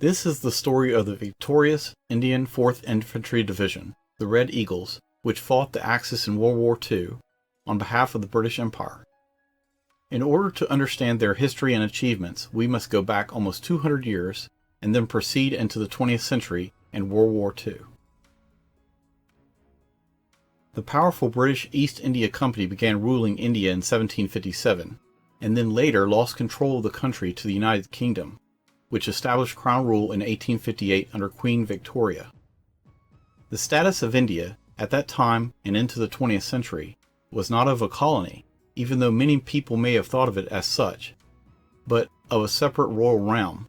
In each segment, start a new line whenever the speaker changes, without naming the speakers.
This is the story of the victorious Indian 4th Infantry Division, the Red Eagles, which fought the Axis in World War II on behalf of the British Empire. In order to understand their history and achievements, we must go back almost 200 years and then proceed into the 20th century and World War II. The powerful British East India Company began ruling India in 1757, and then later lost control of the country to the United Kingdom, which established Crown rule in 1858 under Queen Victoria. The status of India, at that time and into the 20th century, was not of a colony, even though many people may have thought of it as such, but of a separate royal realm,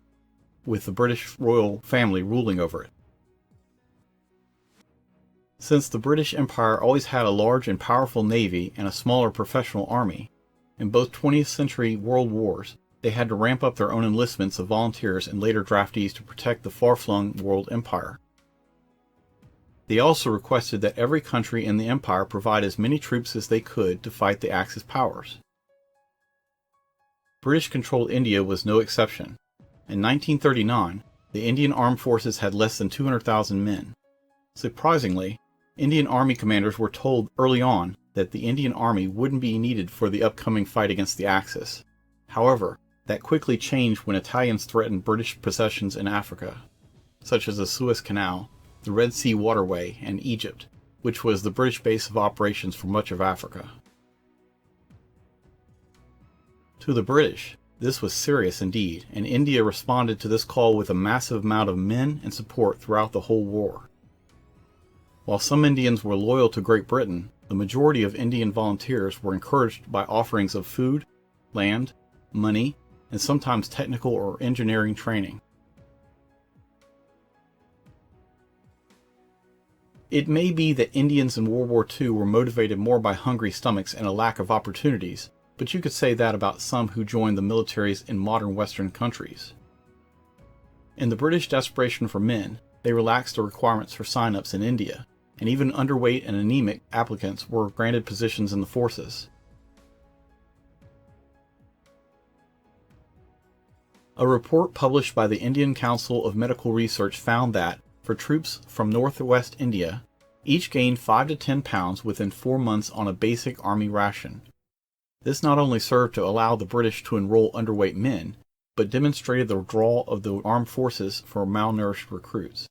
with the British royal family ruling over it. Since the British Empire always had a large and powerful navy and a smaller professional army, in both 20th century world wars, they had to ramp up their own enlistments of volunteers and later draftees to protect the far-flung world empire. They also requested that every country in the empire provide as many troops as they could to fight the Axis powers. British-controlled India was no exception. In 1939, the Indian Armed Forces had less than 200,000 men. Surprisingly, Indian Army commanders were told early on that the Indian Army wouldn't be needed for the upcoming fight against the Axis. However, that quickly changed when Italians threatened British possessions in Africa, such as the Suez Canal, the Red Sea Waterway, and Egypt, which was the British base of operations for much of Africa. To the British, this was serious indeed, and India responded to this call with a massive amount of men and support throughout the whole war. While some Indians were loyal to Great Britain, the majority of Indian volunteers were encouraged by offerings of food, land, money, and sometimes technical or engineering training. It may be that Indians in World War II were motivated more by hungry stomachs and a lack of opportunities, but you could say that about some who joined the militaries in modern Western countries. In the British desperation for men, they relaxed the requirements for sign-ups in India, and even underweight and anemic applicants were granted positions in the forces. A report published by the Indian Council of Medical Research found that, for troops from northwest India, each gained 5 to 10 pounds within 4 months on a basic army ration. This not only served to allow the British to enroll underweight men, but demonstrated the draw of the armed forces for malnourished recruits.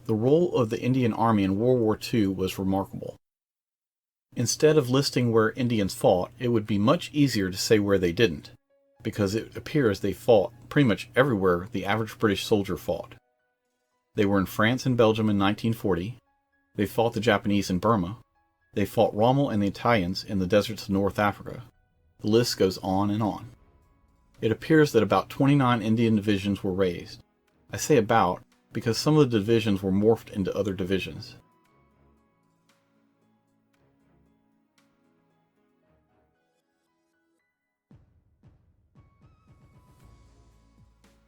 The role of the Indian Army in World War II was remarkable. Instead of listing where Indians fought, it would be much easier to say where they didn't, because it appears they fought pretty much everywhere the average British soldier fought. They were in France and Belgium in 1940, they fought the Japanese in Burma, they fought Rommel and the Italians in the deserts of North Africa. The list goes on and on. It appears that about 29 Indian divisions were raised. I say about because some of the divisions were morphed into other divisions.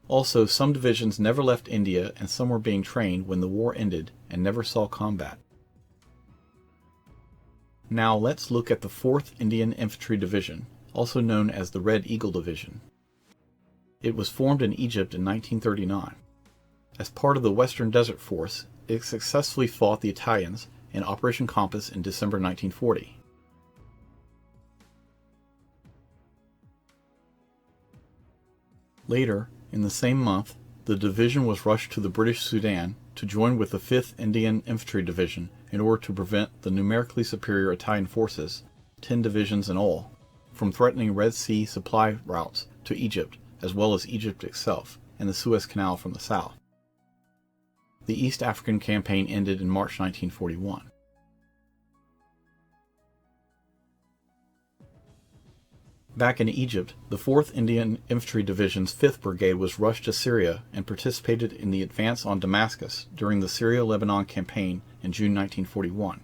Also, some divisions never left India and some were being trained when the war ended and never saw combat. Now let's look at the 4th Indian Infantry Division, also known as the Red Eagle Division. It was formed in Egypt in 1939. As part of the Western Desert Force, it successfully fought the Italians in Operation Compass in December 1940. Later, in the same month, the division was rushed to the British Sudan to join with the 5th Indian Infantry Division in order to prevent the numerically superior Italian forces, 10 divisions in all, from threatening Red Sea supply routes to Egypt as well as Egypt itself and the Suez Canal from the south. The East African campaign ended in March 1941. Back in Egypt, the 4th Indian Infantry Division's 5th Brigade was rushed to Syria and participated in the advance on Damascus during the Syria-Lebanon campaign in June 1941.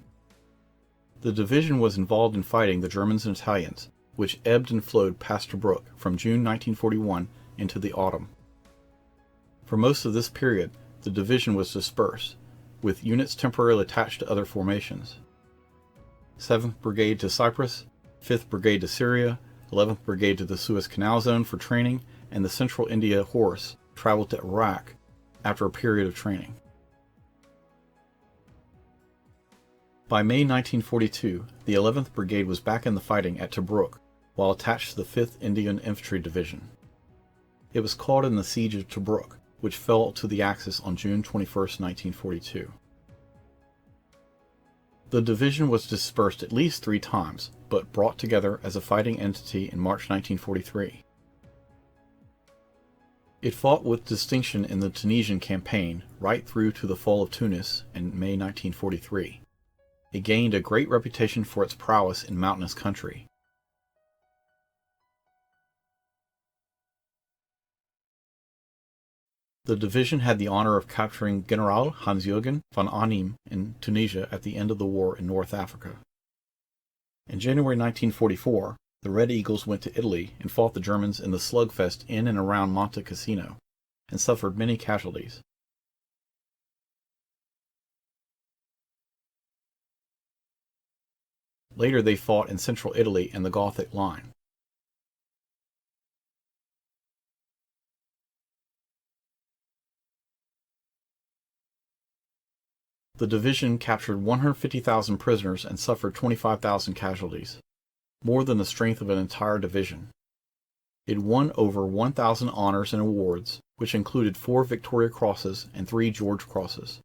The division was involved in fighting the Germans and Italians, which ebbed and flowed past Tobruk from June 1941 into the autumn. For most of this period, the division was dispersed, with units temporarily attached to other formations. 7th Brigade to Cyprus, 5th Brigade to Syria, 11th Brigade to the Suez Canal Zone for training, and the Central India Horse traveled to Iraq after a period of training. By May 1942, the 11th Brigade was back in the fighting at Tobruk, while attached to the 5th Indian Infantry Division. It was caught in the Siege of Tobruk, which fell to the Axis on June 21, 1942. The division was dispersed at least 3 times, but brought together as a fighting entity in March 1943. It fought with distinction in the Tunisian campaign right through to the fall of Tunis in May 1943. It gained a great reputation for its prowess in mountainous country. The division had the honor of capturing General Hans-Juergen von Arnim in Tunisia at the end of the war in North Africa. In January 1944, the Red Eagles went to Italy and fought the Germans in the slugfest in and around Monte Cassino, and suffered many casualties. Later they fought in central Italy and the Gothic Line. The division captured 150,000 prisoners and suffered 25,000 casualties, more than the strength of an entire division. It won over 1,000 honors and awards, which included 4 Victoria Crosses and 3 George Crosses.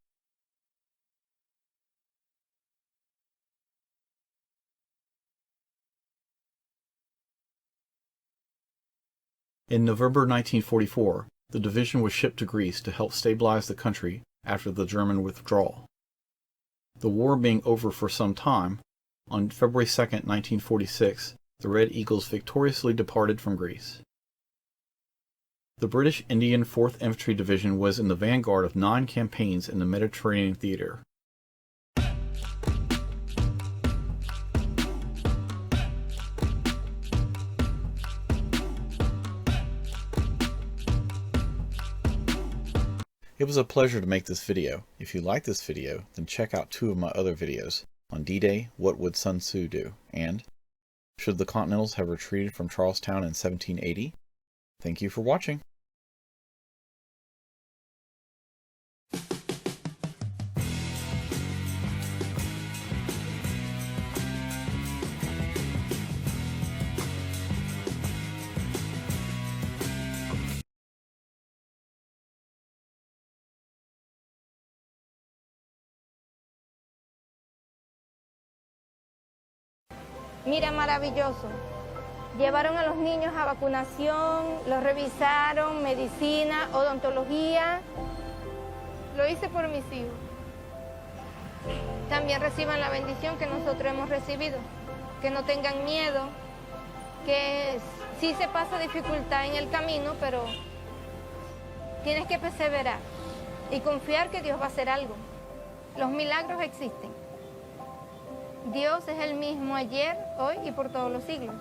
In November 1944, the division was shipped to Greece to help stabilize the country after the German withdrawal. The war being over for some time, on February 2, 1946, the Red Eagles victoriously departed from Greece. The British Indian 4th Infantry Division was in the vanguard of 9 campaigns in the Mediterranean theater. It was a pleasure to make this video. If you like this video, then check out 2 of my other videos on D-Day, What Would Sun Tzu Do? And Should the Continentals Have Retreated from Charlestown in 1780? Thank you for watching.
Mira, maravilloso. Llevaron a los niños a vacunación, los revisaron, medicina, odontología. Lo hice por mis hijos. También reciban la bendición que nosotros hemos recibido. Que no tengan miedo, que sí se pasa dificultad en el camino, pero tienes que perseverar y confiar que Dios va a hacer algo. Los milagros existen. Dios es el mismo ayer, hoy y por todos los siglos.